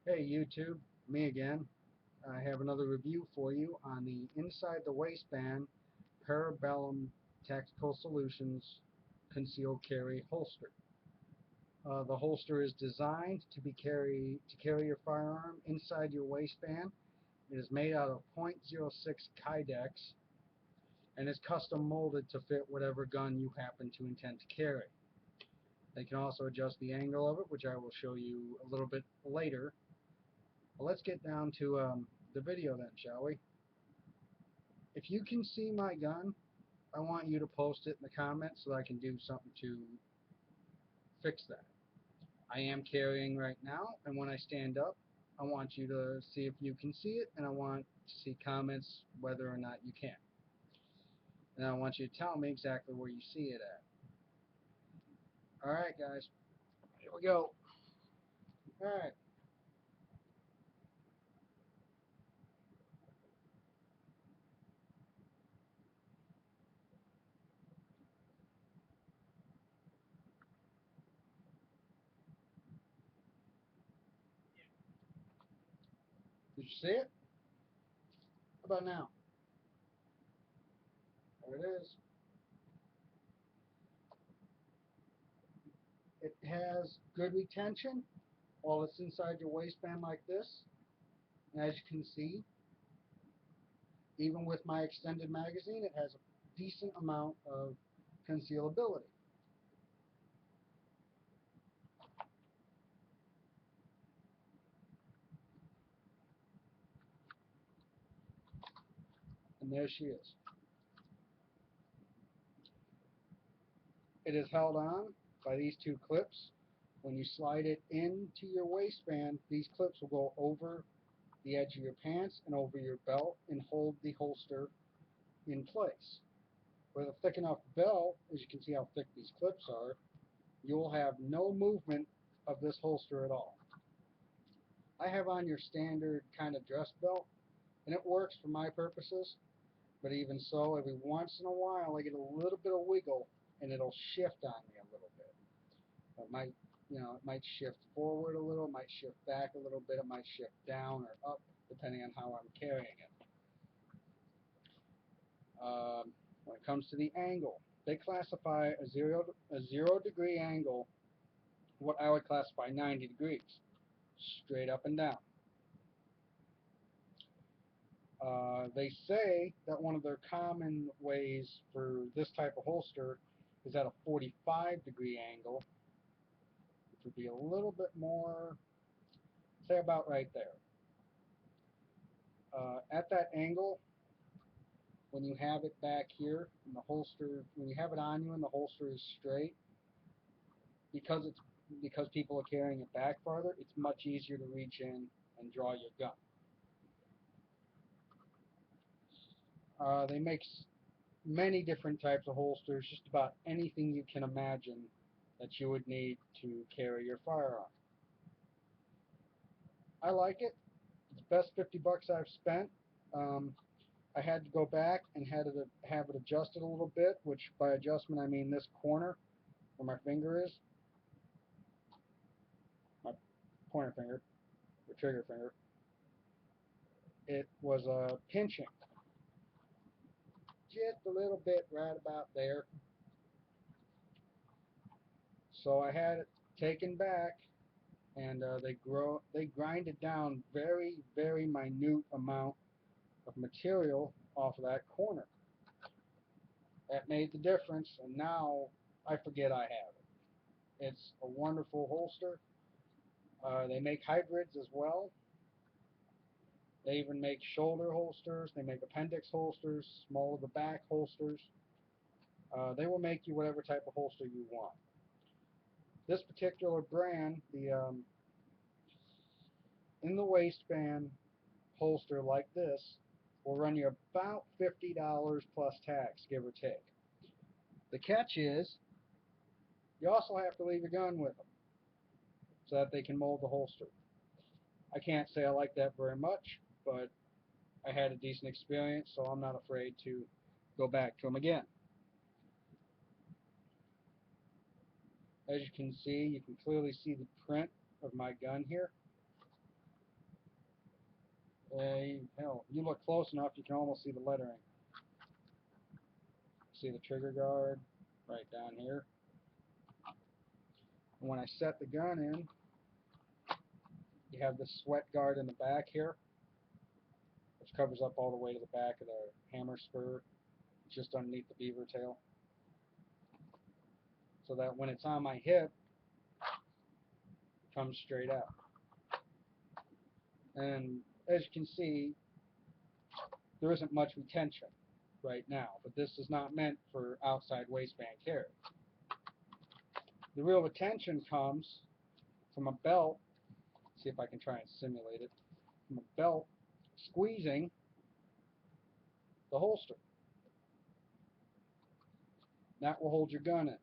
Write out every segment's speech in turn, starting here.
Hey YouTube, me again. I have another review for you on the Inside the Waistband Parabellum Tactical Solutions Concealed Carry Holster. The holster is designed to carry your firearm inside your waistband. It is made out of .06 Kydex and is custom molded to fit whatever gun you happen to intend to carry. They can also adjust the angle of it, which I will show you a little bit later. Well, let's get down to the video then, shall we? If you can see my gun, I want you to post it in the comments so I can do something to fix that. I am carrying right now, and when I stand up, I want you to see if you can see it, and I want to see comments whether or not you can. And I want you to tell me exactly where you see it at. Alright guys, here we go. Alright. Did you see it? How about now? There it is. It has good retention while it's inside your waistband like this. And as you can see, even with my extended magazine, it has a decent amount of concealability. And there she is. It is held on by these two clips. When you slide it into your waistband, these clips will go over the edge of your pants and over your belt and hold the holster in place. With a thick enough belt, as you can see how thick these clips are, you will have no movement of this holster at all. I have on your standard kind of dress belt, and it works for my purposes, but even so, every once in a while I get a little bit of wiggle and it'll shift on me a little bit. It might, it might shift forward a little, it might shift back a little bit, it might shift down or up, depending on how I'm carrying it. When it comes to the angle, they classify a zero degree angle, what I would classify 90 degrees, straight up and down. They say that one of their common ways for this type of holster is at a 45 degree angle, which would be a little bit more, say about right there. At that angle, when you have it back here in the holster, when you have it on you and the holster is straight, because people are carrying it back farther, it's much easier to reach in and draw your gun. They make many different types of holsters, just about anything you can imagine that you would need to carry your firearm. I like it. It's the best 50 bucks I've spent. I had to go back and have it adjusted a little bit, which by adjustment I mean this corner where my finger is, my pointer finger, the trigger finger. It was pinching just a little bit right about there. So I had it taken back, and they grinded down very, very minute amount of material off of that corner. That made the difference, and now I forget I have it. It's a wonderful holster. They make hybrids as well. They even make shoulder holsters. They make appendix holsters, small of the back holsters. They will make you whatever type of holster you want. This particular brand, the in the waistband holster like this, will run you about $50 plus tax, give or take. The catch is, you also have to leave your gun with them so that they can mold the holster. I can't say I like that very much, but I had a decent experience, so I'm not afraid to go back to them again. As you can see, you can clearly see the print of my gun here. Hell, you look close enough, you can almost see the lettering. See the trigger guard right down here. And when I set the gun in, you have this sweat guard in the back here, which covers up all the way to the back of the hammer spur, just underneath the beaver tail, so that when it's on my hip, it comes straight out. And as you can see, there isn't much retention right now, but this is not meant for outside waistband carry. The real retention comes from a belt. See if I can try and simulate it. From a belt squeezing the holster. That will hold your gun in.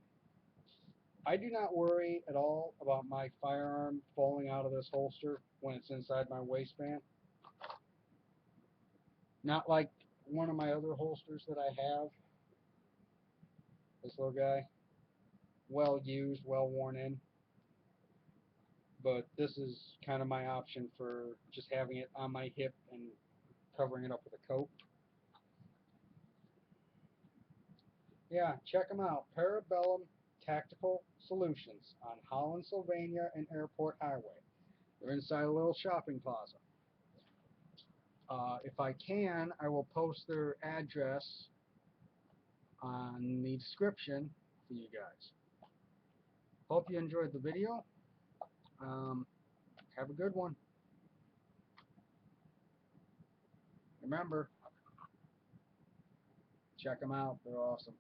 I do not worry at all about my firearm falling out of this holster when it's inside my waistband. Not like one of my other holsters that I have. This little guy. Well used, well worn in. But this is kind of my option for just having it on my hip and covering it up with a coat. Yeah, check them out. Parabellum Tactical Solutions on Holland, Sylvania and Airport Highway. They're inside a little shopping plaza. If I can, I will post their address on the description for you guys. Hope you enjoyed the video. Have a good one. Remember, check them out. They're awesome.